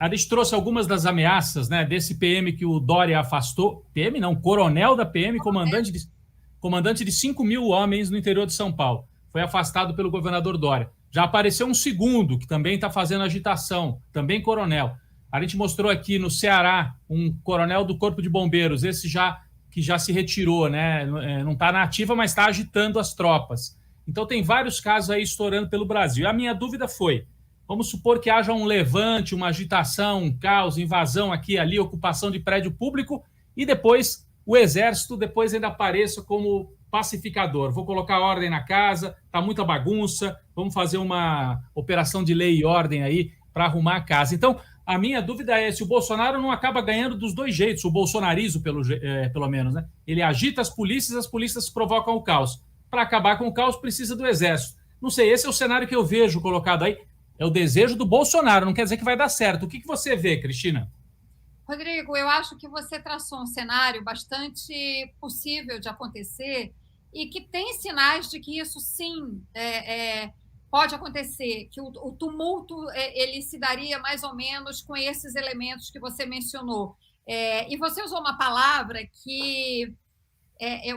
A gente trouxe algumas das ameaças, né, desse PM que o Dória afastou. PM não, coronel da PM, comandante de 5 mil homens no interior de São Paulo. Foi afastado pelo governador Dória. Já apareceu um segundo, que também está fazendo agitação, também coronel. A gente mostrou aqui no Ceará um coronel do Corpo de Bombeiros, esse que já se retirou, né? Não está na ativa, mas está agitando as tropas. Então tem vários casos aí estourando pelo Brasil. E a minha dúvida foi, vamos supor que haja um levante, uma agitação, um caos, invasão aqui e ali, ocupação de prédio público, e depois o Exército depois ainda apareça como pacificador. Vou colocar ordem na casa, está muita bagunça, vamos fazer uma operação de lei e ordem aí para arrumar a casa. Então, a minha dúvida é se o Bolsonaro não acaba ganhando dos dois jeitos, o bolsonarismo, pelo menos, né? Ele agita as polícias provocam o caos. Para acabar com o caos, precisa do Exército. Não sei, esse é o cenário que eu vejo colocado aí. É o desejo do Bolsonaro, não quer dizer que vai dar certo. O que você vê, Cristina? Rodrigo, eu acho que você traçou um cenário bastante possível de acontecer e que tem sinais de que isso sim pode acontecer, que o tumulto ele se daria mais ou menos com esses elementos que você mencionou. E você usou uma palavra que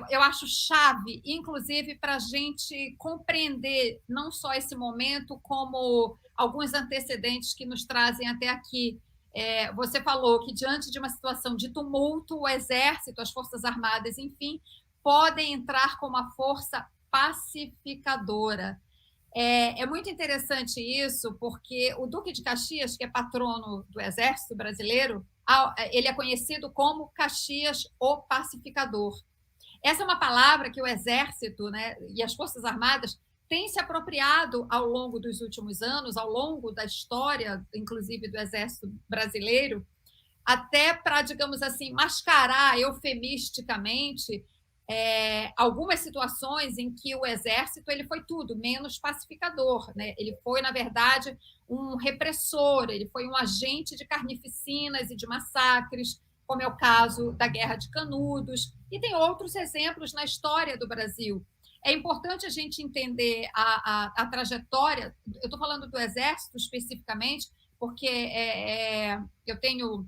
eu acho chave, inclusive, para a gente compreender não só esse momento, como alguns antecedentes que nos trazem até aqui. Você falou que, diante de uma situação de tumulto, o Exército, as Forças Armadas, enfim, podem entrar como uma força pacificadora. É muito interessante isso, porque o Duque de Caxias, que é patrono do Exército Brasileiro, ele é conhecido como Caxias o Pacificador. Essa é uma palavra que o Exército, né, e as Forças Armadas têm se apropriado ao longo dos últimos anos, ao longo da história, inclusive, do Exército Brasileiro, até para, digamos assim, mascarar eufemisticamente algumas situações em que o Exército ele foi tudo menos pacificador, né? Ele foi, na verdade, um repressor, ele foi um agente de carnificinas e de massacres, como é o caso da Guerra de Canudos, e tem outros exemplos na história do Brasil. É importante a gente entender a trajetória, eu estou falando do Exército especificamente, porque eu tenho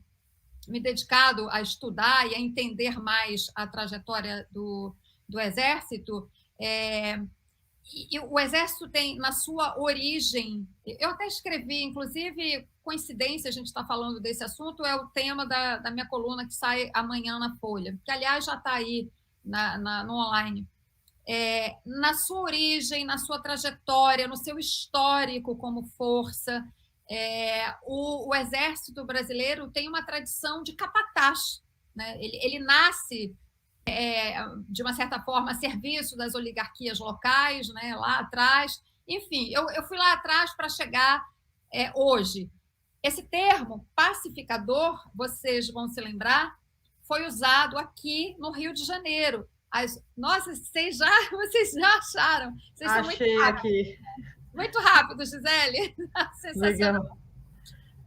me dedicado a estudar e a entender mais a trajetória do Exército. E o Exército tem, na sua origem, eu até escrevi, inclusive, coincidência, a gente está falando desse assunto, é o tema da minha coluna que sai amanhã na Folha, que, aliás, já está aí no online. Na sua origem, na sua trajetória, no seu histórico como força, o Exército Brasileiro tem uma tradição de capataz, né? Ele nasce de uma certa forma, a serviço das oligarquias locais, né, lá atrás. Enfim, eu fui lá atrás para chegar hoje. Esse termo, pacificador, vocês vão se lembrar, foi usado aqui no Rio de Janeiro. Nossa, vocês já acharam? Vocês são muito rápidos. Aqui. Muito rápido, Gisele. Sensacional.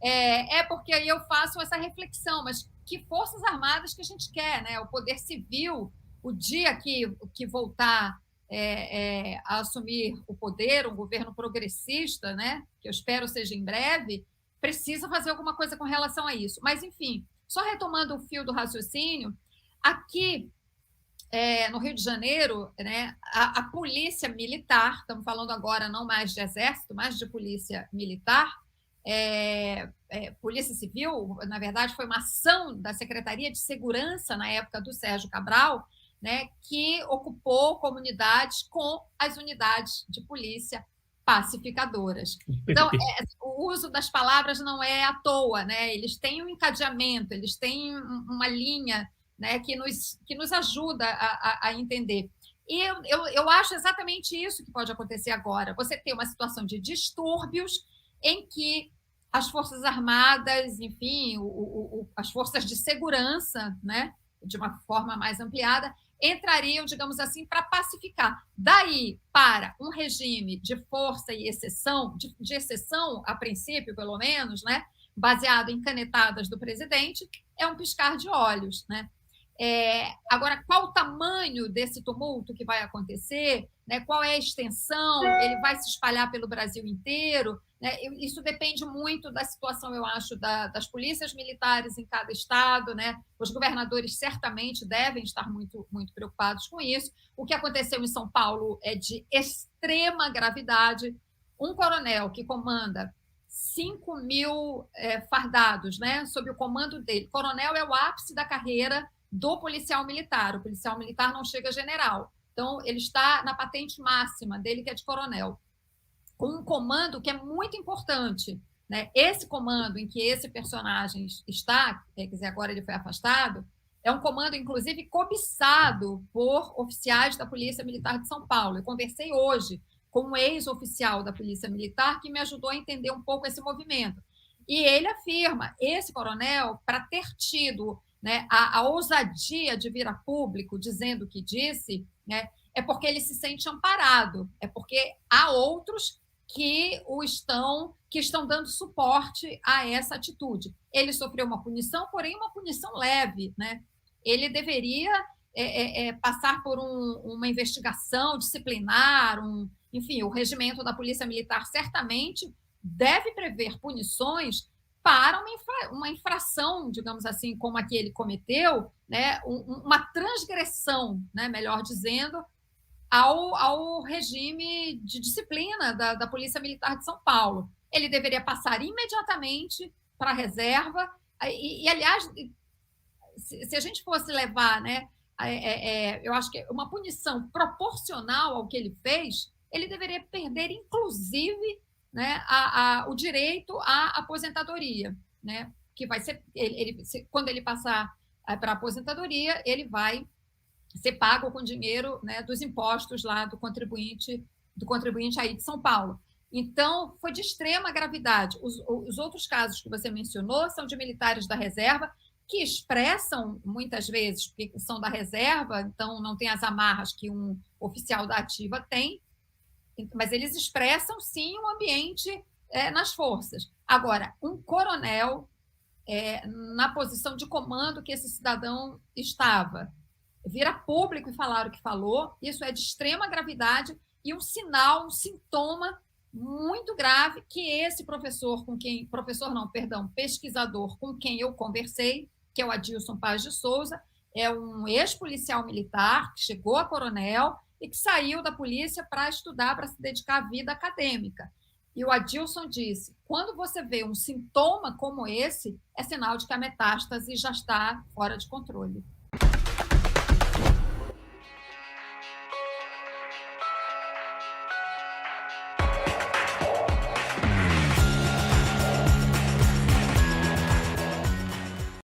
Legal. Porque aí eu faço essa reflexão, mas que forças armadas que a gente quer, né? O poder civil, o dia que voltar a assumir o poder, um governo progressista, né? Que eu espero seja em breve, precisa fazer alguma coisa com relação a isso. Mas, enfim, só retomando o fio do raciocínio, aqui no Rio de Janeiro, né, a polícia militar, estamos falando agora não mais de exército, mas de polícia militar, Polícia Civil, na verdade, foi uma ação da Secretaria de Segurança, na época do Sérgio Cabral, né, que ocupou comunidades com as unidades de polícia pacificadoras. Então, o uso das palavras não é à toa, né? Eles têm um encadeamento, eles têm uma linha, né, que nos ajuda a entender. E eu acho exatamente isso que pode acontecer agora. Você tem uma situação de distúrbios em que as Forças Armadas, enfim, as forças de segurança, né, de uma forma mais ampliada, entrariam, digamos assim, para pacificar. Daí para um regime de força e exceção, de exceção, a princípio, pelo menos, né, baseado em canetadas do presidente, é um piscar de olhos, né? Agora, qual o tamanho desse tumulto que vai acontecer? Né? Qual é a extensão? Ele vai se espalhar pelo Brasil inteiro? Né? Isso depende muito da situação, eu acho, das polícias militares em cada estado. Né? Os governadores certamente devem estar muito, muito preocupados com isso. O que aconteceu em São Paulo é de extrema gravidade. Um coronel que comanda 5.000 fardados, né, sob o comando dele. Coronel é o ápice da carreira do policial militar. O policial militar não chega a general. Então, ele está na patente máxima dele, que é de coronel. Com um comando que é muito importante. Né? Esse comando em que esse personagem está, quer dizer, agora ele foi afastado, é um comando, inclusive, cobiçado por oficiais da Polícia Militar de São Paulo. Eu conversei hoje com um ex-oficial da Polícia Militar que me ajudou a entender um pouco esse movimento. E ele afirma, esse coronel, para ter tido, né, a ousadia de vir a público dizendo o que disse, né, é porque ele se sente amparado, é porque há outros que estão dando suporte a essa atitude. Ele sofreu uma punição, porém uma punição leve, né? Ele deveria passar por uma investigação disciplinar, enfim, o regimento da Polícia Militar certamente deve prever punições para uma infração, digamos assim, como a que ele cometeu, né, uma transgressão, né, melhor dizendo, ao regime de disciplina da Polícia Militar de São Paulo. Ele deveria passar imediatamente para a reserva. Aliás, se a gente fosse levar, né, eu acho que uma punição proporcional ao que ele fez, ele deveria perder, inclusive, né, o direito à aposentadoria, né, que vai ser, quando ele passar para a aposentadoria, ele vai ser pago com dinheiro, né, dos impostos lá do contribuinte aí de São Paulo. Então, foi de extrema gravidade. Os outros casos que você mencionou são de militares da reserva que expressam, muitas vezes, porque são da reserva, então não tem as amarras que um oficial da ativa tem, mas eles expressam, sim, um ambiente nas forças. Agora, um coronel, na posição de comando que esse cidadão estava, vir a público e falar o que falou, isso é de extrema gravidade e um sinal, um sintoma muito grave que esse pesquisador com quem eu conversei, que é o Adilson Paz de Souza, é um ex-policial militar que chegou a coronel e que saiu da polícia para estudar, para se dedicar à vida acadêmica. E o Adilson disse, quando você vê um sintoma como esse, é sinal de que a metástase já está fora de controle.